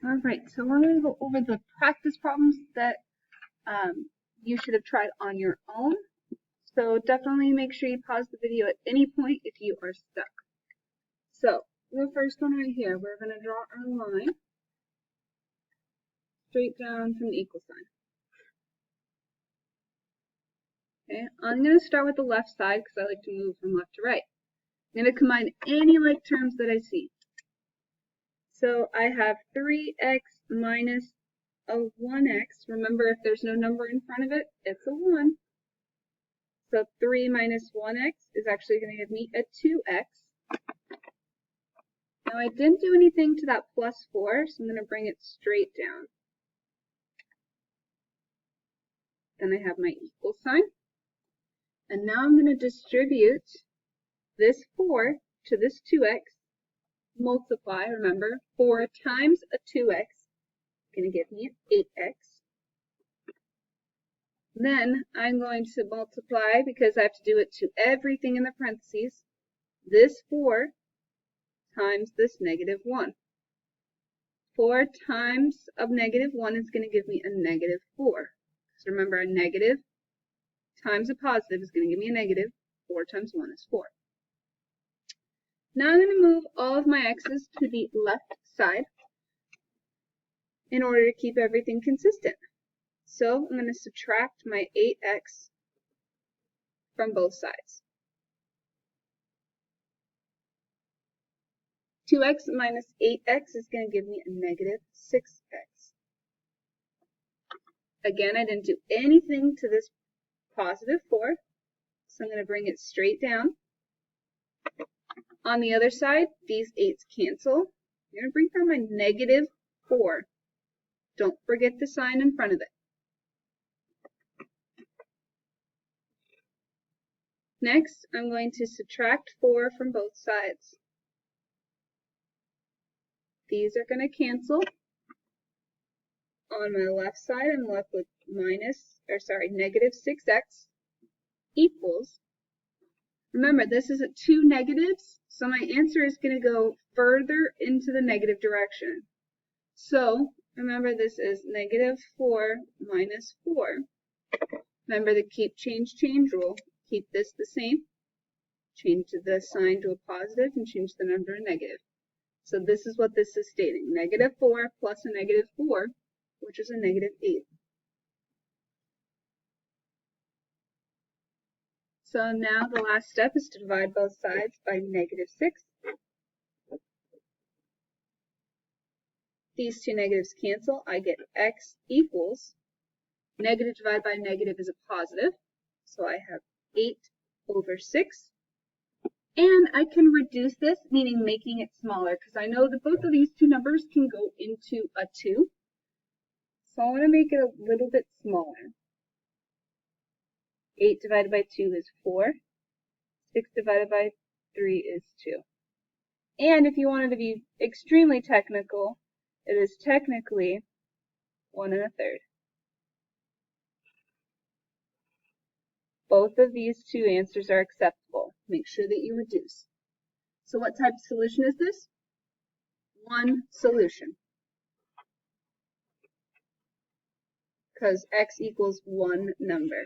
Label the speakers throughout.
Speaker 1: Alright, so we're going to go over the practice problems that you should have tried on your own. So definitely make sure you pause the video at any point if you are stuck. So the first one right here, we're going to draw our line straight down from the equal sign. Okay, I'm going to start with the left side because I like to move from left to right. I'm going to combine any like terms that I see. So I have 3x minus a 1x. Remember, if there's no number in front of it, it's a 1. So 3 minus 1x is actually going to give me a 2x. Now I didn't do anything to that plus 4, so I'm going to bring it straight down. Then I have my equal sign. And now I'm going to distribute this 4 to this 2x. Multiply, remember, 4 times a 2x is going to give me an 8x. Then I'm going to multiply, because I have to do it to everything in the parentheses, this 4 times this negative 1. 4 times of negative 1 is going to give me a negative 4. So remember, a negative times a positive is going to give me a negative. 4 times 1 is 4. Now I'm going to move all of my x's to the left side in order to keep everything consistent. So I'm going to subtract my 8x from both sides. 2x minus 8x is going to give me a negative 6x. Again, I didn't do anything to this positive 4, so I'm going to bring it straight down. On the other side, these 8's cancel. I'm going to bring down my negative 4. Don't forget the sign in front of it. Next, I'm going to subtract 4 from both sides. These are going to cancel. On my left side, I'm left with negative 6x equals. Remember, this is at 2 negatives, so my answer is going to go further into the negative direction. So, remember, this is negative 4 minus 4. Remember the keep, change rule. Keep this the same. Change the sign to a positive and change the number to negative. So this is what this is stating. Negative 4 plus a negative 4, which is a negative 8. So now the last step is to divide both sides by negative 6. These two negatives cancel. I get x equals, negative divided by negative is a positive, so I have 8 over 6. And I can reduce this, meaning making it smaller, because I know that both of these two numbers can go into a 2. So I want to make it a little bit smaller. 8 divided by 2 is 4. 6 divided by 3 is 2. And if you wanted to be extremely technical, it is technically 1 1/3. Both of these two answers are acceptable. Make sure that you reduce. So what type of solution is this? One solution. Because x equals one number.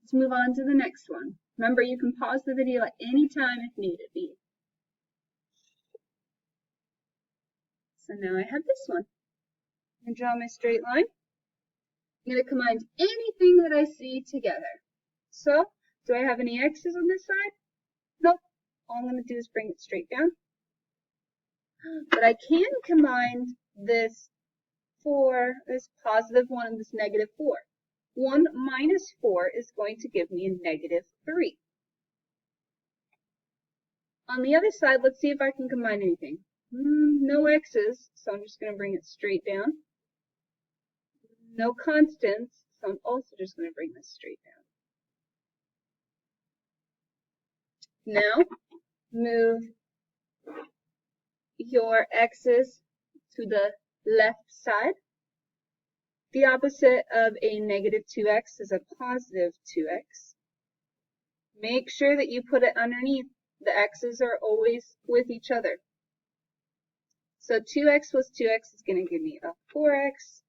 Speaker 1: Let's move on to the next one. Remember, you can pause the video at any time if needed be. So now I have this one. I'm going to draw my straight line. I'm going to combine anything that I see together. So, do I have any x's on this side? Nope. All I'm going to do is bring it straight down. But I can combine this 4, this positive 1, and this negative 4. 1 minus 4 is going to give me a negative 3. On the other side, let's see if I can combine anything. No x's, so I'm just going to bring it straight down. No constants, so I'm also just going to bring this straight down. Now, move your x's to the left side. The opposite of a negative 2x is a positive 2x. Make sure that you put it underneath. The x's are always with each other. So 2x plus 2x is going to give me a 4x.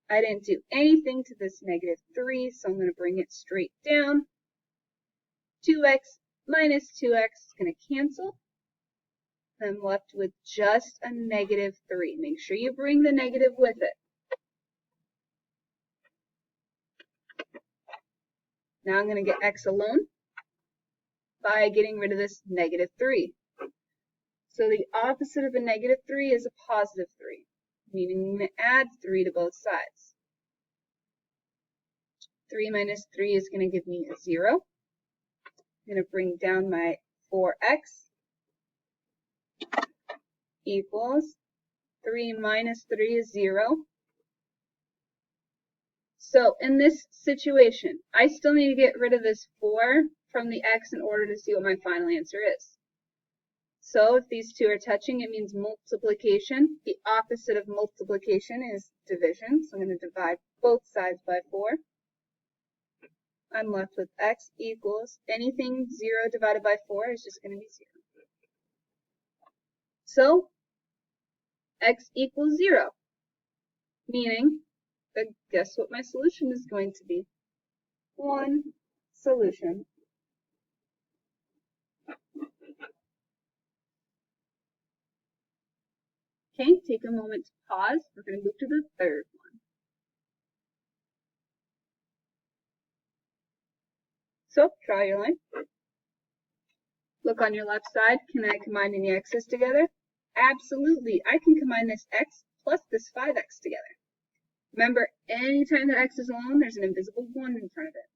Speaker 1: I didn't do anything to this negative 3, so I'm going to bring it straight down. 2x minus 2x is going to cancel. I'm left with just a negative 3. Make sure you bring the negative with it. Now I'm going to get x alone by getting rid of this negative 3. So the opposite of a negative 3 is a positive 3, meaning I'm going to add 3 to both sides. 3 minus 3 is going to give me a 0. I'm going to bring down my 4x equals 3 minus 3 is 0. So in this situation, I still need to get rid of this 4 from the x in order to see what my final answer is. So if these two are touching, it means multiplication. The opposite of multiplication is division. So I'm going to divide both sides by 4. I'm left with x equals anything 0 divided by 4 is just going to be 0. So x equals 0, meaning that guess what my solution is going to be? 1 solution. Okay, take a moment to pause. We're going to move to the third one. So, draw your line. Look on your left side. Can I combine any x's together? Absolutely. I can combine this x plus this 5x together. Remember, anytime that x is alone, there's an invisible 1 in front of it.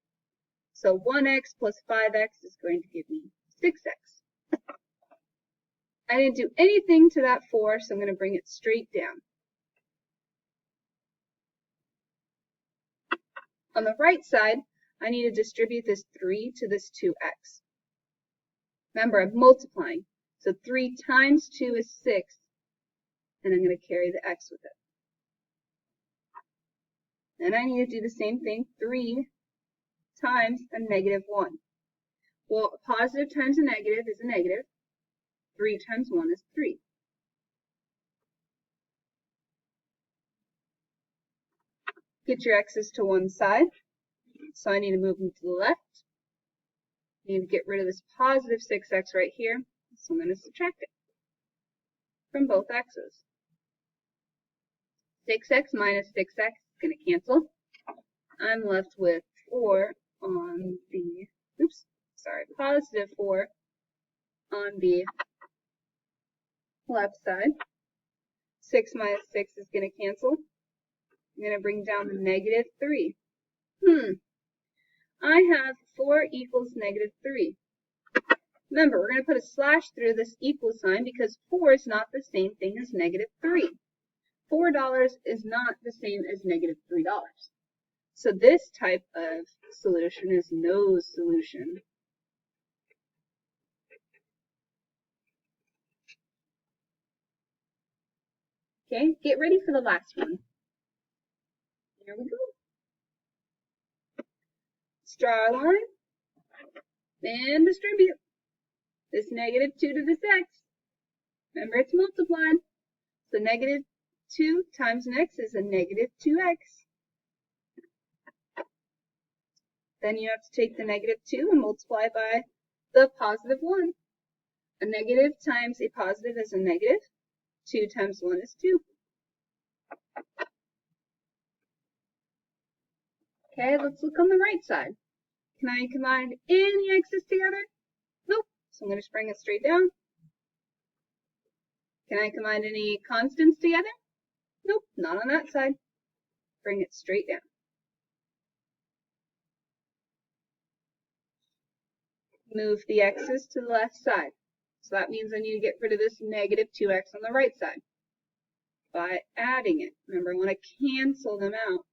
Speaker 1: So 1x plus 5x is going to give me 6x. I didn't do anything to that 4, so I'm going to bring it straight down. On the right side, I need to distribute this 3 to this 2x. Remember, I'm multiplying. So 3 times 2 is 6, and I'm going to carry the x with it. Then I need to do the same thing, 3 times a negative 1. Well, a positive times a negative is a negative. 3 times 1 is 3. Get your x's to one side. So I need to move them to the left. I need to get rid of this positive 6x right here. So I'm going to subtract it from both x's. 6x minus 6x is going to cancel. I'm left with 4 on the, positive 4 on the left side. 6 minus 6 is going to cancel. I'm going to bring down the negative 3. I have 4 equals negative 3. Remember, we're going to put a slash through this equal sign because 4 is not the same thing as negative 3. $4 is not the same as negative $3. So this type of solution is no solution. Okay, get ready for the last one. Here we go. Let's draw a line and distribute this negative 2 to this x. Remember, it's multiplied. So negative 2 times an x is a negative 2x. Then you have to take the negative 2 and multiply by the positive 1. A negative times a positive is a negative. 2 times 1 is 2. Okay, let's look on the right side. Can I combine any x's together? Nope. So I'm going to bring it straight down. Can I combine any constants together? Nope, not on that side. Bring it straight down. Move the x's to the left side. So that means I need to get rid of this negative 2x on the right side by adding it. Remember, I want to cancel them out.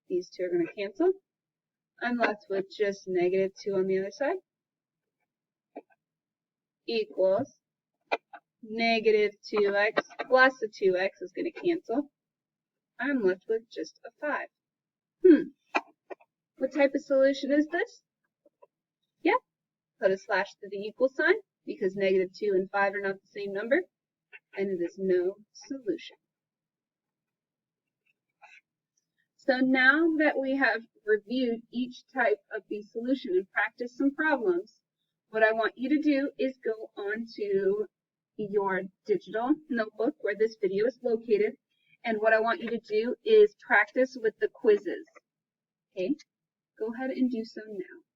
Speaker 1: These two are going to cancel. I'm left with just negative 2 on the other side equals negative 2x plus the 2x is going to cancel. I'm left with just a 5. What type of solution is this? Yep. Put a slash to the equal sign. because negative 2 and 5 are not the same number, and it is no solution. So now that we have reviewed each type of the solution and practiced some problems, what I want you to do is go on to your digital notebook where this video is located, and what I want you to do is practice with the quizzes. Okay, go ahead and do so now.